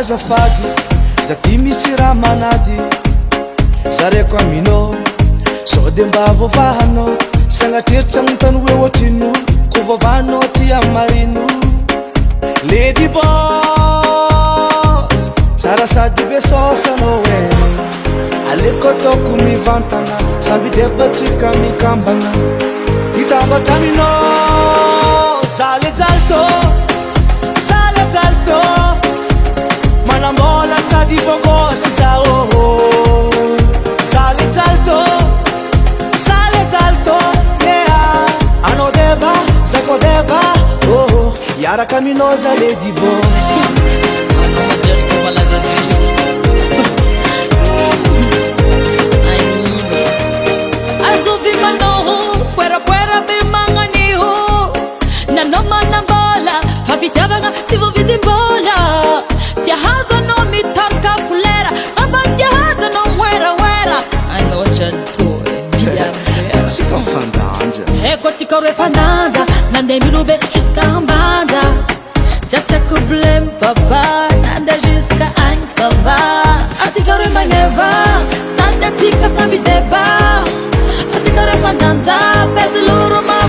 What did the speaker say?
azafady za ty misy raha manady zareko aminao sao de mba voavahanao sagnatreritsy agnontany hoe ohatrino ko voavahanao ty amy marino Lady Boss tsara sady be saosanao e aleko ataoko mivantana samby debatsika mikambana hitambatra aminao zaly jalto manambola sady bogosy zao zaly jalto yeah anao deba zako deba iaraka aminao za Lady Boss Se vou vir embora, te arrasa não me toca fulera, a te arrasa não era. A noite toda, se confandanja. É quando se corre fananda, nande me lube escambanda. Já se problema papa, nanda jusca ainstava. A se corre mais neva, nanda tica sabe deba. A se corre fananda, pesa luro mais.